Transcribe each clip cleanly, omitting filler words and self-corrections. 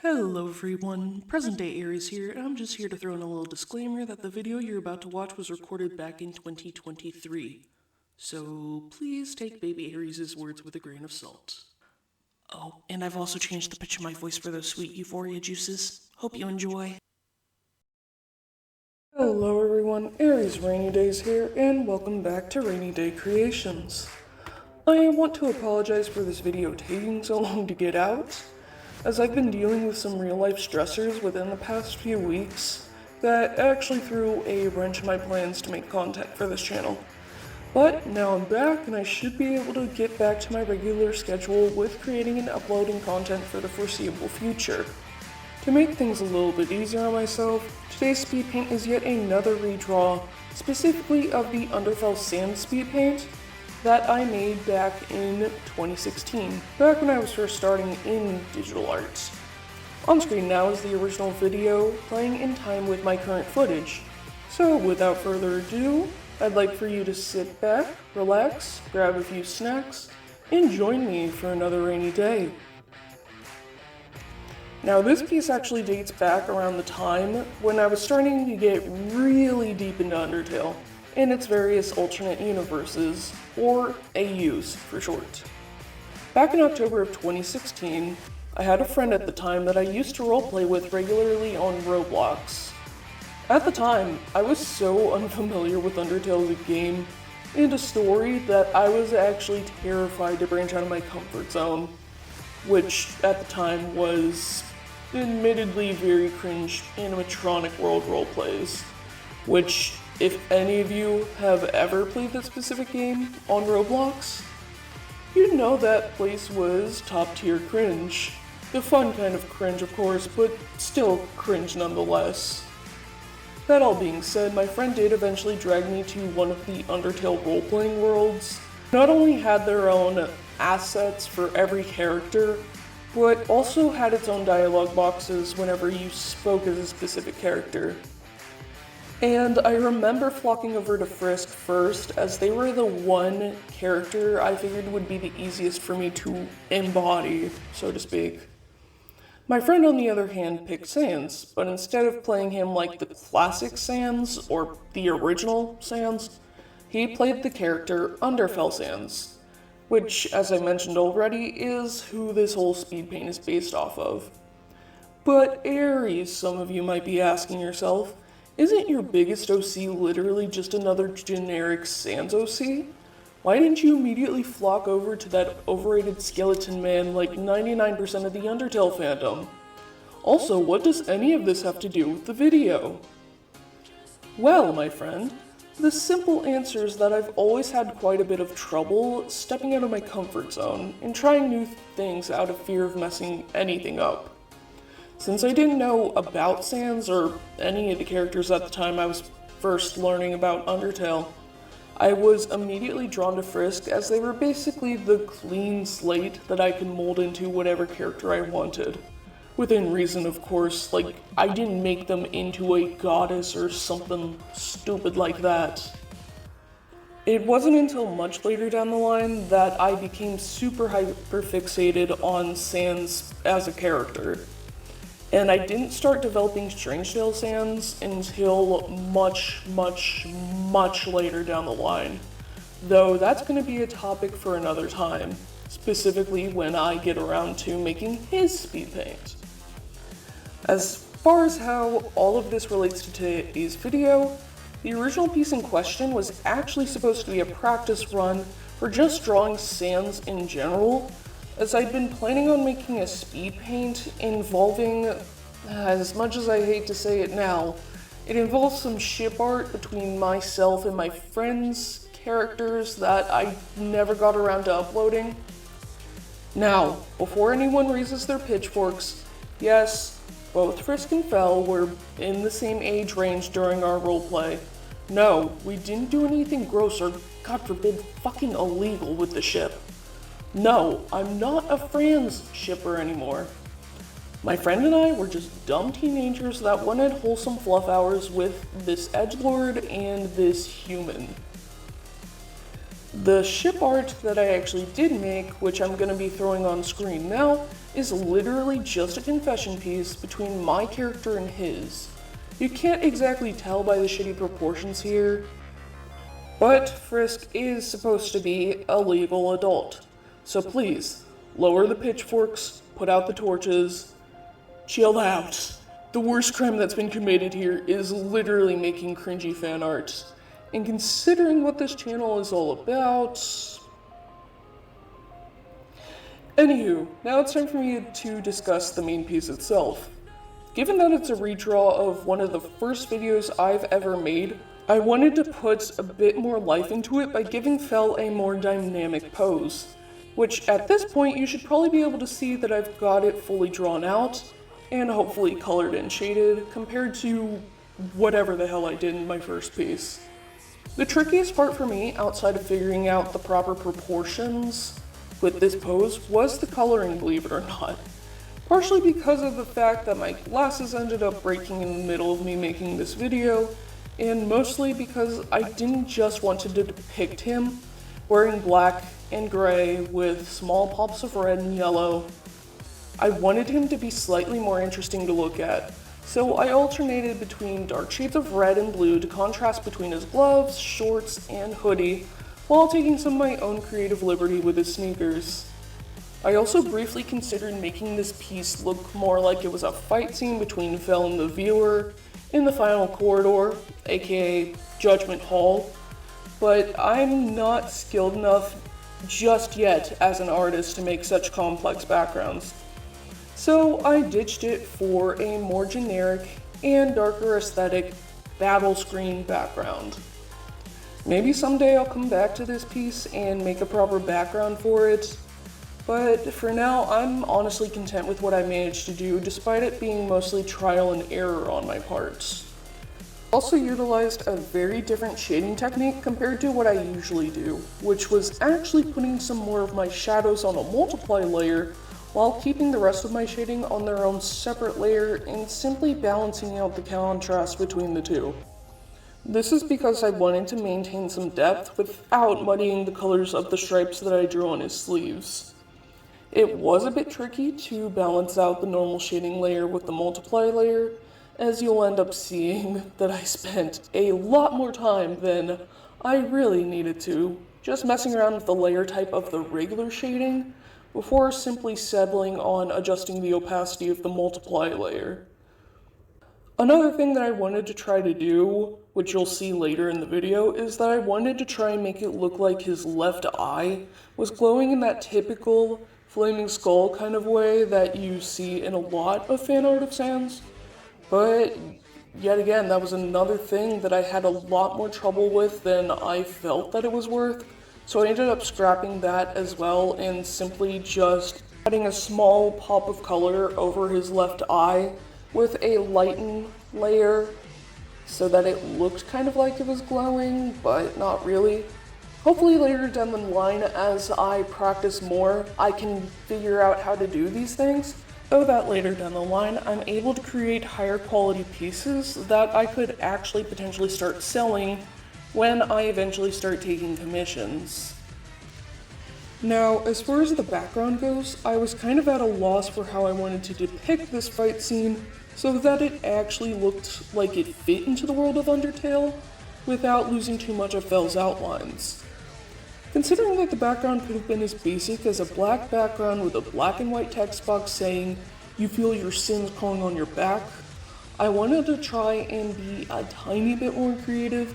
Hello everyone, present day Aries here, and I'm just here to throw in a little disclaimer that the video you're about to watch was recorded back in 2023. So please take baby Aries' words with a grain of salt. Oh, and I've also changed the pitch of my voice for those sweet euphoria juices. Hope you enjoy. Hello everyone, Aries Rainy Days here, and welcome back to Rainy Day Creations. I want to apologize for this video taking so long to get out, as I've been dealing with some real-life stressors within the past few weeks that actually threw a wrench in my plans to make content for this channel. But now I'm back and I should be able to get back to my regular schedule with creating and uploading content for the foreseeable future. To make things a little bit easier on myself, today's speed paint is yet another redraw, specifically of the Underfell Sans speed paint that I made back in 2016, back when I was first starting in digital arts. On screen now is the original video playing in time with my current footage. So without further ado, I'd like for you to sit back, relax, grab a few snacks, and join me for another rainy day. Now this piece actually dates back around the time when I was starting to get really deep into Undertale and its various alternate universes, or AUs for short. Back in October of 2016, I had a friend at the time that I used to roleplay with regularly on Roblox. At the time, I was so unfamiliar with Undertale as a game and a story that I was actually terrified to branch out of my comfort zone, which at the time was admittedly very cringe animatronic world roleplays, which if any of you have ever played that specific game on Roblox, you'd know that place was top tier cringe. The fun kind of cringe, of course, but still cringe nonetheless. That all being said, my friend did eventually drag me to one of the Undertale role-playing worlds. Not only had their own assets for every character, but also had its own dialogue boxes whenever you spoke as a specific character. And I remember flocking over to Frisk first, as they were the one character I figured would be the easiest for me to embody, so to speak. My friend, on the other hand, picked Sans, but instead of playing him like the classic Sans, or the original Sans, he played the character Underfell Sans, which, as I mentioned already, is who this whole speed paint is based off of. But Aries, some of you might be asking yourself, isn't your biggest OC literally just another generic Sans OC? Why didn't you immediately flock over to that overrated skeleton man like 99% of the Undertale fandom? Also, what does any of this have to do with the video? Well, my friend, the simple answer is that I've always had quite a bit of trouble stepping out of my comfort zone and trying new things out of fear of messing anything up. Since I didn't know about Sans or any of the characters at the time I was first learning about Undertale, I was immediately drawn to Frisk, as they were basically the clean slate that I could mold into whatever character I wanted. Within reason, of course, like, I didn't make them into a goddess or something stupid like that. It wasn't until much later down the line that I became super hyper fixated on Sans as a character. And I didn't start developing Strangetale Sans until much later down the line. Though that's going to be a topic for another time, specifically when I get around to making his speed paint. As far as how all of this relates to today's video, the original piece in question was actually supposed to be a practice run for just drawing Sans in general, as I'd been planning on making a speed paint involving, as much as I hate to say it now, it involves some ship art between myself and my friends' characters that I never got around to uploading. Now, before anyone raises their pitchforks, yes, both Frisk and Fel were in the same age range during our roleplay. No, we didn't do anything gross or, God forbid, fucking illegal with the ship. No, I'm not a Franz shipper anymore. My friend and I were just dumb teenagers that wanted wholesome fluff hours with this edgelord and this human. The ship art that I actually did make, which I'm going to be throwing on screen now, is literally just a confession piece between my character and his. You can't exactly tell by the shitty proportions here, but Frisk is supposed to be a legal adult. So please, lower the pitchforks, put out the torches, chill out. The worst crime that's been committed here is literally making cringy fan art. And considering what this channel is all about... Anywho, now it's time for me to discuss the main piece itself. Given that it's a redraw of one of the first videos I've ever made, I wanted to put a bit more life into it by giving Fel a more dynamic pose. Which, at this point, you should probably be able to see that I've got it fully drawn out, and hopefully colored and shaded, compared to whatever the hell I did in my first piece. The trickiest part for me, outside of figuring out the proper proportions with this pose, was the coloring, believe it or not. Partially because of the fact that my glasses ended up breaking in the middle of me making this video, and mostly because I didn't just want to depict him wearing black and gray with small pops of red and yellow. I wanted him to be slightly more interesting to look at, so I alternated between dark shades of red and blue to contrast between his gloves, shorts, and hoodie, while taking some of my own creative liberty with his sneakers. I also briefly considered making this piece look more like it was a fight scene between Fel and the viewer in the final corridor, aka Judgment Hall, but I'm not skilled enough just yet as an artist to make such complex backgrounds. So I ditched it for a more generic and darker aesthetic battle screen background. Maybe someday I'll come back to this piece and make a proper background for it, but for now I'm honestly content with what I managed to do despite it being mostly trial and error on my part. Also utilized a very different shading technique compared to what I usually do, which was actually putting some more of my shadows on a multiply layer while keeping the rest of my shading on their own separate layer and simply balancing out the contrast between the two. This is because I wanted to maintain some depth without muddying the colors of the stripes that I drew on his sleeves. It was a bit tricky to balance out the normal shading layer with the multiply layer, as you'll end up seeing that I spent a lot more time than I really needed to, just messing around with the layer type of the regular shading, before simply settling on adjusting the opacity of the multiply layer. Another thing that I wanted to try to do, which you'll see later in the video, is that I wanted to try and make it look like his left eye was glowing in that typical flaming skull kind of way that you see in a lot of fan art of Sans. But yet again, that was another thing that I had a lot more trouble with than I felt that it was worth. So I ended up scrapping that as well and simply just adding a small pop of color over his left eye with a lighten layer so that it looked kind of like it was glowing, but not really. Hopefully later down the line, as I practice more, I can figure out how to do these things, so that later down the line, I'm able to create higher quality pieces that I could actually potentially start selling when I eventually start taking commissions. Now, as far as the background goes, I was kind of at a loss for how I wanted to depict this fight scene so that it actually looked like it fit into the world of Undertale without losing too much of Fel's outlines. Considering that the background could have been as basic as a black background with a black and white text box saying, "You feel your sins calling on your back," I wanted to try and be a tiny bit more creative.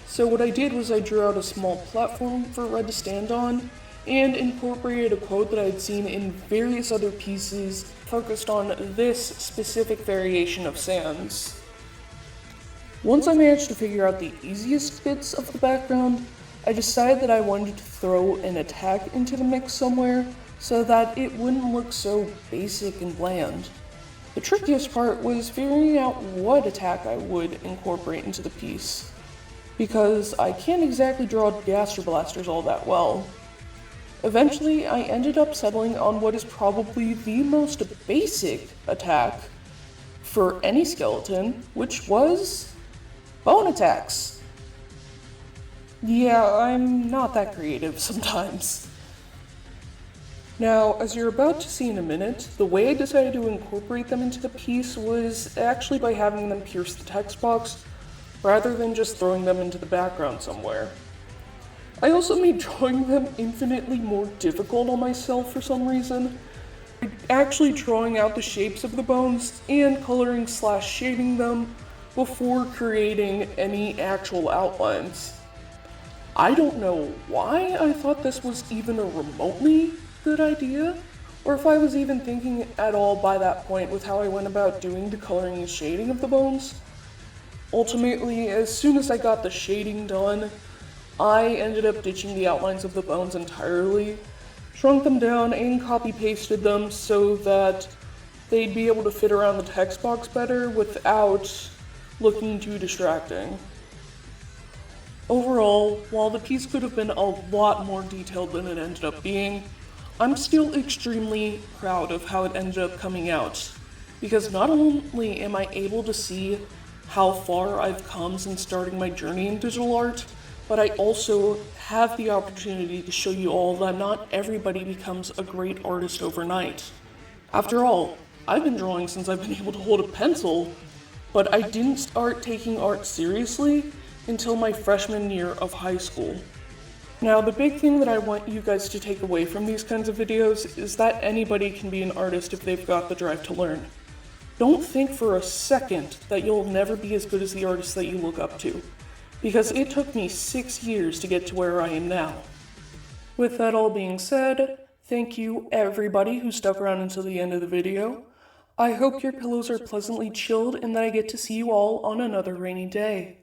So what I did was I drew out a small platform for Red to stand on, and incorporated a quote that I'd seen in various other pieces focused on this specific variation of Sans. Once I managed to figure out the easiest bits of the background, I decided that I wanted to throw an attack into the mix somewhere so that it wouldn't look so basic and bland. The trickiest part was figuring out what attack I would incorporate into the piece, because I can't exactly draw Gaster Blasters all that well. Eventually, I ended up settling on what is probably the most basic attack for any skeleton, which was bone attacks. Yeah, I'm not that creative sometimes. Now, as you're about to see in a minute, the way I decided to incorporate them into the piece was actually by having them pierce the text box, rather than just throwing them into the background somewhere. I also made drawing them infinitely more difficult on myself for some reason, actually drawing out the shapes of the bones and coloring/shading them before creating any actual outlines. I don't know why I thought this was even a remotely good idea, or if I was even thinking at all by that point with how I went about doing the coloring and shading of the bones. Ultimately, as soon as I got the shading done, I ended up ditching the outlines of the bones entirely, shrunk them down and copy-pasted them so that they'd be able to fit around the text box better without looking too distracting. Overall, while the piece could have been a lot more detailed than it ended up being, I'm still extremely proud of how it ended up coming out, because not only am I able to see how far I've come since starting my journey in digital art, but I also have the opportunity to show you all that not everybody becomes a great artist overnight. After all, I've been drawing since I've been able to hold a pencil, but I didn't start taking art seriously until my freshman year of high school. Now, the big thing that I want you guys to take away from these kinds of videos is that anybody can be an artist if they've got the drive to learn. Don't think for a second that you'll never be as good as the artist that you look up to, because it took me 6 years to get to where I am now. With that all being said, thank you everybody who stuck around until the end of the video. I hope your pillows are pleasantly chilled and that I get to see you all on another rainy day.